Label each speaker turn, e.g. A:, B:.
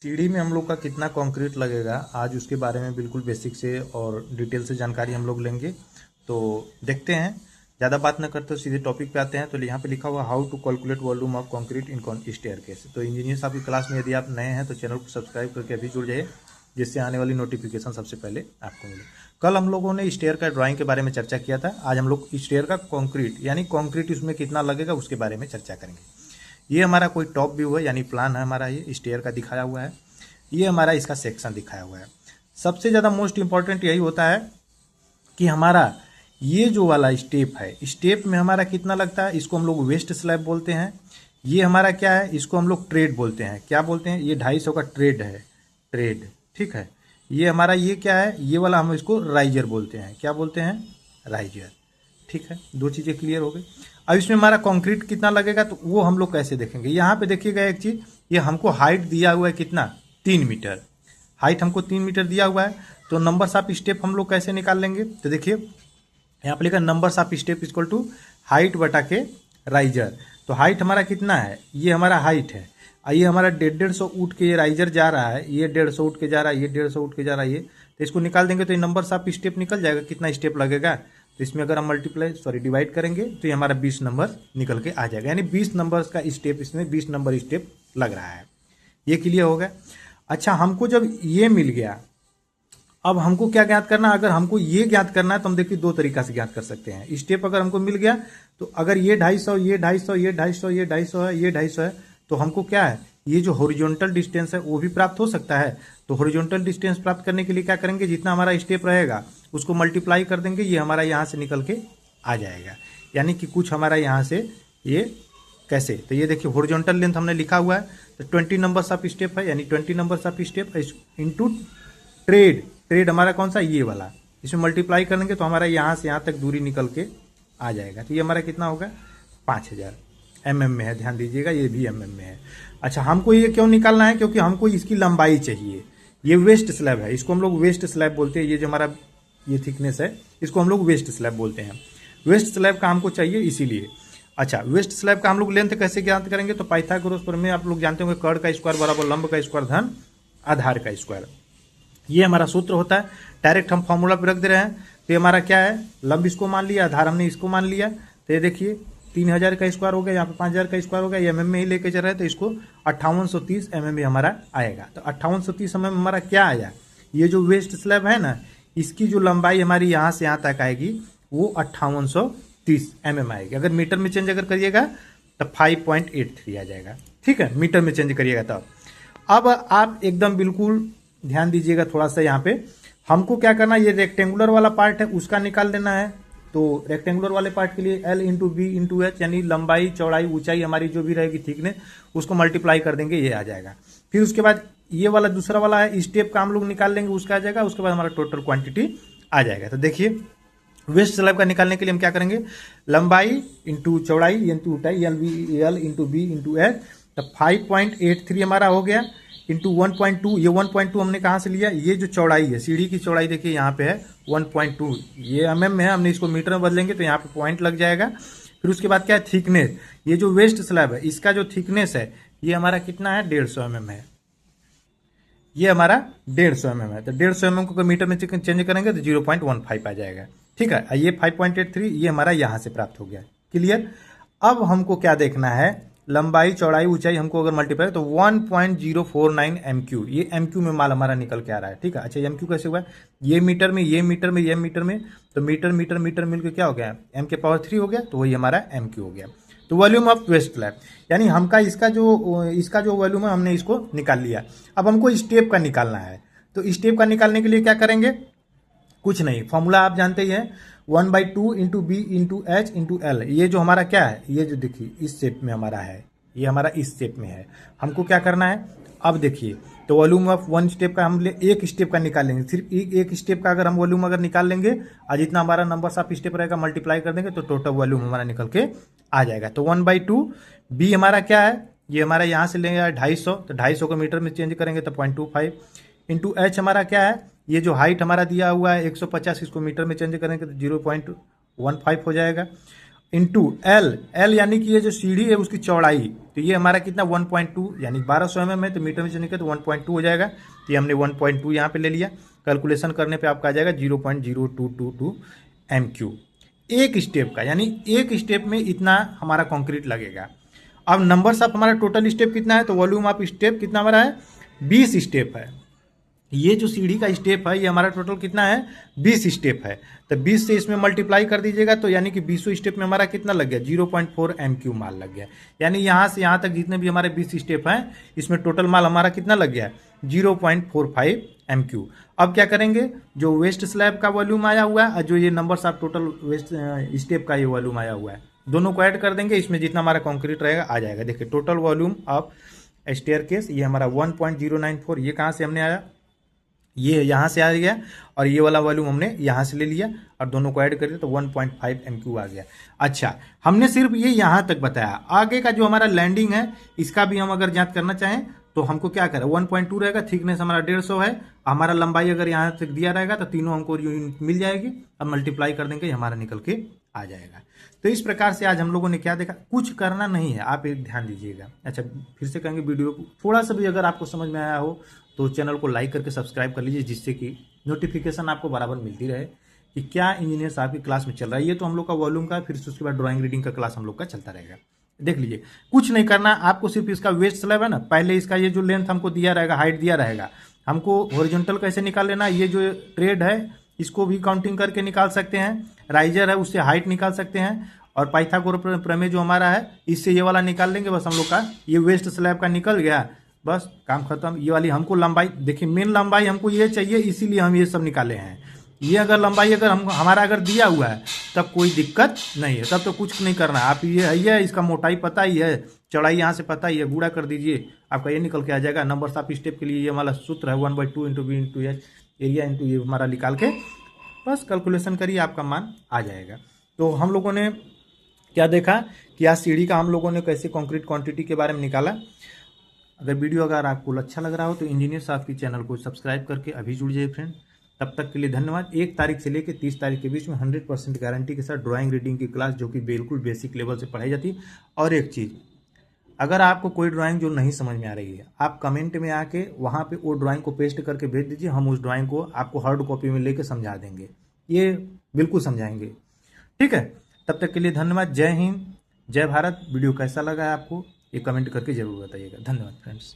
A: सीढ़ी में हम लोग का कितना कंक्रीट लगेगा, आज उसके बारे में बिल्कुल बेसिक से और डिटेल से जानकारी हम लोग लेंगे। तो देखते हैं, ज़्यादा बात न करते हुए सीधे टॉपिक पे आते हैं। तो यहाँ पे लिखा हुआ how to calculate volume of concrete in staircase. तो इंजीनियर साहब की क्लास में यदि आप नए हैं तो चैनल को सब्सक्राइब करके अभी जुड़ जाइए, जिससे आने वाली नोटिफिकेशन सबसे पहले आपको मिले। कल हम लोगों ने स्टेयर का ड्राइंग के बारे में चर्चा किया था। आज हम लोग स्टेयर का कंक्रीट यानी कंक्रीट उसमें कितना लगेगा उसके बारे में चर्चा करेंगे। ये हमारा कोई टॉप व्यू है यानी प्लान है हमारा, ये स्टेयर का दिखाया हुआ है। ये हमारा इसका सेक्शन दिखाया हुआ है। सबसे ज़्यादा मोस्ट इंपॉर्टेंट यही होता है कि हमारा ये जो वाला स्टेप है, स्टेप में हमारा कितना लगता है, इसको हम लोग वेस्ट स्लैब बोलते हैं। ये हमारा क्या है, इसको हम लोग ट्रेड बोलते हैं। क्या बोलते हैं, ये 250 का ट्रेड है, ट्रेड, ठीक है। ये हमारा ये क्या है, ये वाला हम इसको राइजर बोलते हैं। क्या बोलते हैं, राइजर, ठीक है। दो चीज़ें क्लियर हो गई। अब इसमें हमारा कंक्रीट कितना लगेगा तो वो हम लोग कैसे देखेंगे। यहाँ पे देखिएगा एक चीज़, ये हमको हाइट दिया हुआ है कितना, 3 मीटर। हाइट हमको 3 मीटर दिया हुआ है। तो नंबर्स ऑफ स्टेप हम लोग कैसे निकाल लेंगे, तो देखिए यहाँ पे लिखा numbers of step equal to height बटा के राइजर। तो हाइट हमारा कितना है, ये हमारा हाइट है। ये हमारा 150 उठ के ये राइजर जा रहा है, ये 150 उठ के जा रहा है, ये 150 उठ के जा रहा है। ये तो इसको निकाल देंगे तो ये नंबर्स ऑफ स्टेप निकल जाएगा, कितना स्टेप लगेगा। तो इसमें अगर हम डिवाइड करेंगे तो ये हमारा 20 नंबर निकल के आ जाएगा, यानी 20 नंबर्स का स्टेप, इसमें 20 नंबर स्टेप लग रहा है। ये क्लियर हो गया। अच्छा, हमको जब ये मिल गया, अब हमको क्या ज्ञात करना, अगर हमको ये ज्ञात करना है तो हम देखिए दो तरीका से ज्ञात कर सकते हैं। स्टेप अगर हमको मिल गया तो अगर ये 250, ये 250, ये 250, ये 250 है, ये 250 है, तो हमको क्या है, ये जो हॉरिजॉन्टल डिस्टेंस है वो भी प्राप्त हो सकता है। तो हॉरिजॉन्टल डिस्टेंस प्राप्त करने के लिए क्या करेंगे, जितना हमारा स्टेप रहेगा उसको मल्टीप्लाई कर देंगे, ये हमारा यहाँ से निकल के आ जाएगा। यानी कि कुछ हमारा यहाँ से ये कैसे, तो ये देखिए हॉरिजॉन्टल लेंथ हमने लिखा हुआ है, तो 20 नंबर्स ऑफ स्टेप है, यानी 20 numbers of step into trade. Trade हमारा कौन सा, ये वाला, इसमें मल्टीप्लाई करेंगे तो हमारा यहाँ से यहाँ तक दूरी निकल के आ जाएगा। तो ये हमारा कितना होगा, 5000 mm में है, ध्यान दीजिएगा ये भी mm में है। अच्छा, हमको ये क्यों निकालना है, क्योंकि हमको इसकी लंबाई चाहिए। ये वेस्ट स्लैब है, इसको हम लोग वेस्ट स्लैब बोलते हैं। ये जो हमारा ये थिकनेस है इसको हम लोग वेस्ट स्लैब बोलते हैं। वेस्ट स्लैब का हमको चाहिए इसीलिए। अच्छा, वेस्ट स्लैब का हम लोग लेंथ कैसे ज्ञात करेंगे, तो पाइथागोरस प्रमेय में आप लोग जानते होंगे, कर्ण का स्क्वायर बराबर लंब का स्क्वायर धन आधार का स्क्वायर। ये हमारा सूत्र होता है। डायरेक्ट हम फॉर्मूला पे रख दे रहे हैं। तो ये हमारा क्या है, लंब इसको मान लिया, आधार हमने इसको मान लिया। तो ये देखिए 3000 का स्क्वायर हो गया, यहाँ पे 5000 का स्क्वायर हो गया, ये mm में ही लेके चल रहे हैं, तो इसको 5830 mm में हमारा आएगा। तो 5830 mm में हमारा क्या आया, ये जो वेस्ट स्लैब है ना, इसकी जो लंबाई हमारी यहाँ से यहाँ तक आएगी वो 5830 mm आएगी। अगर मीटर में चेंज अगर करिएगा तो 5.83 आ जाएगा, ठीक है, मीटर में चेंज करिएगा तब। अब आप एकदम बिल्कुल ध्यान दीजिएगा थोड़ा सा, यहाँ पे हमको क्या करना, ये रेक्टेंगुलर वाला पार्ट है उसका निकाल देना है। तो रेक्टेंगुलर वाले पार्ट के लिए L into B into H, यानी लंबाई चौड़ाई ऊंचाई हमारी जो भी रहेगी थिकनेस, उसको मल्टीप्लाई कर देंगे, ये आ जाएगा। फिर उसके बाद ये वाला दूसरा वाला है स्टेप का हम लोग निकाल लेंगे, उसका आ जाएगा। उसके बाद हमारा टोटल क्वांटिटी आ जाएगा। तो देखिए वेस्ट स्लैब का निकालने के लिए हम क्या करेंगे, लंबाई इंटू चौड़ाई इंटू ऊंचाई, L into B into H. तो 5.83 हमारा हो गया इंटू 1.2। ये 1.2 हमने कहाँ से लिया, ये जो चौड़ाई है, सीढ़ी की चौड़ाई देखिए यहाँ पे है 1.2, ये mm में है, हमने इसको मीटर में बदलेंगे तो यहाँ पे पॉइंट लग जाएगा। फिर उसके बाद क्या है, थिकनेस। ये जो वेस्ट स्लैब है इसका जो थिकनेस है ये हमारा कितना है, 150 mm है। ये हमारा 150 mm है। तो 150 mm को मीटर में चेंज करेंगे तो 0.15 आ जाएगा, ठीक है। ये 5.83 ये हमारा यहाँ से प्राप्त हो गया, क्लियर। अब हमको क्या देखना है, लंबाई चौड़ाई ऊंचाई हमको अगर मल्टीप्लाई तो 1.049 MQ, ये MQ में माल हमारा निकल के आ रहा है, ठीक है। अच्छा, MQ कैसे हुआ है, ये मीटर में, ये मीटर में, ये मीटर में, तो मीटर मीटर मीटर मिलकर क्या हो गया, M के पावर 3 हो गया, तो वही हमारा MQ हो गया। तो वॉल्यूम ऑफ वेस्ट स्लैब, यानी हमका इसका जो वॉल्यूम है हमने इसको निकाल लिया। अब हमको स्टेप का निकालना है। तो स्टेप का निकालने के लिए क्या करेंगे, कुछ नहीं, फॉर्मूला आप जानते ही हैं, 1/2 into B into H into L. ये जो हमारा क्या है, ये जो देखिए इस शेप में हमारा है, ये हमारा इस शेप में है। हमको क्या करना है, अब देखिए, तो वॉल्यूम ऑफ वन स्टेप का हम एक स्टेप का निकाल लेंगे। सिर्फ एक स्टेप का अगर हम वॉल्यूम अगर निकाल लेंगे और जितना हमारा नंबर ऑफ स्टेप रहेगा मल्टीप्लाई कर देंगे तो टोटल वॉल्यूम हमारा निकल के आ जाएगा। तो 1/2 बी हमारा क्या है, ये हमारा यहाँ से लेंगे 250, तो 250 को मीटर में चेंज करेंगे तो 0.25 इंटू एच हमारा क्या है, ये जो हाइट हमारा दिया हुआ है 150, इसको मीटर में चेंज करेंगे तो 0.15 हो जाएगा। इंटू एल, एल यानी कि ये जो सीढ़ी है उसकी चौड़ाई, तो ये हमारा कितना 1.2 यानी 1200 mm है, तो मीटर में चलेंगे तो 1.2 हो जाएगा। तो ये हमने 1.2 यहाँ पे ले लिया। कैलकुलेशन करने पे आपका आ जाएगा 0.0222 MQ एक स्टेप का, यानी एक स्टेप में इतना हमारा कंक्रीट लगेगा। अब नंबर्स ऑफ हमारा टोटल स्टेप कितना है, तो वॉल्यूम ऑफ स्टेप कितना हमारा है, 20 स्टेप है। ये जो सीढ़ी का स्टेप है ये हमारा टोटल कितना है, 20 स्टेप है। तो 20 से इसमें मल्टीप्लाई कर दीजिएगा, तो यानी कि 20 स्टेप में हमारा कितना लग गया, 0.4 MQ माल लग गया। यानी यहाँ से यहाँ तक जितने भी हमारे 20 स्टेप हैं इसमें टोटल माल हमारा कितना लग गया, 0.45 MQ। अब क्या करेंगे, जो वेस्ट स्लैब का वॉल्यूम आया हुआ है और जो ये numbers of total waist step का ये वॉल्यूम आया हुआ है, दोनों को ऐड कर देंगे, इसमें जितना हमारा कॉन्क्रीट रहेगा आ जाएगा। देखिए टोटल वॉल्यूम ऑफ स्टेयरकेस ये हमारा 1.094, ये कहाँ से हमने आया, ये यहाँ से आ गया, और ये वाला वॉल्यूम हमने यहाँ से ले लिया और दोनों को ऐड कर दिया तो 1.5 MQ आ गया। अच्छा, हमने सिर्फ ये यहाँ तक बताया, आगे का जो हमारा लैंडिंग है इसका भी हम अगर जांच करना चाहें तो हमको क्या करें, 1.2 रहेगा, थिकनेस हमारा 150 है, हमारा लंबाई अगर यहाँ तक दिया रहेगा तो तीनों हमको यूनिट मिल जाएगी। अब मल्टीप्लाई कर देंगे हमारा निकल के आ जाएगा। तो इस प्रकार से आज हम लोगों ने क्या देखा, कुछ करना नहीं है, आप एक ध्यान दीजिएगा। अच्छा, फिर से कहेंगे, वीडियो को थोड़ा सा भी अगर आपको समझ में आया हो तो चैनल को लाइक करके सब्सक्राइब कर लीजिए, जिससे कि नोटिफिकेशन आपको बराबर मिलती रहे कि क्या इंजीनियर साहब की क्लास में चल रहा है। ये तो हम लोग का वॉल्यूम का, फिर से उसके बाद ड्राइंग रीडिंग का क्लास हम लोग का चलता रहेगा। देख लीजिए, कुछ नहीं करना आपको, सिर्फ इसका वेस्ट स्लैब है ना, पहले इसका ये जो लेंथ हमको दिया रहेगा, हाइट दिया रहेगा, हमको हॉरिजॉन्टल कैसे निकाल लेना, ये जो ट्रेड है इसको भी काउंटिंग करके निकाल सकते हैं, राइजर है उससे हाइट निकाल सकते हैं, और पाइथागोरस प्रमेय जो हमारा है इससे ये वाला निकाल लेंगे। बस हम लोग का ये वेस्ट स्लैब का निकल गया, बस काम खत्म। ये वाली हमको लंबाई, देखिए मेन लंबाई हमको ये चाहिए, इसीलिए हम ये सब निकाले हैं। ये अगर लंबाई अगर हम हमारा अगर दिया हुआ है तब कोई दिक्कत नहीं है, तब तो कुछ नहीं करना है। आप ये इसका मोटाई पता ही है, चौड़ाई यहाँ से पता ही है, गुणा कर दीजिए, आपका ये निकल के आ जाएगा। नंबर्स ऑफ स्टेप के लिए ये हमारा सूत्र है 1/2 × V × H, एरिया इंटू ये हमारा निकाल के बस कैलकुलेशन करिए, आपका मान आ जाएगा। तो हम लोगों ने क्या देखा कि आज सीढ़ी का हम लोगों ने कैसे कंक्रीट क्वांटिटी के बारे में निकाला। अगर वीडियो अगर आपको अच्छा लग रहा हो तो इंजीनियर साहब की चैनल को सब्सक्राइब करके अभी जुड़ जाइए फ्रेंड। तब तक के लिए धन्यवाद। 1 तारीख से लेकर 30 तारीख के बीच में 100% गारंटी के साथ ड्राइंग रीडिंग की क्लास, जो कि बिल्कुल बेसिक लेवल से पढ़ाई जाती है। और एक चीज़, अगर आपको कोई ड्राइंग जो नहीं समझ में आ रही है, आप कमेंट में आके वहाँ पे वो ड्राइंग को पेस्ट करके भेज दीजिए, हम उस ड्राइंग को आपको हार्ड कॉपी में लेके समझा देंगे, ये बिल्कुल समझाएंगे, ठीक है। तब तक के लिए धन्यवाद। जय हिंद, जय भारत। वीडियो कैसा लगा है आपको ये कमेंट करके जरूर बताइएगा। धन्यवाद फ्रेंड्स।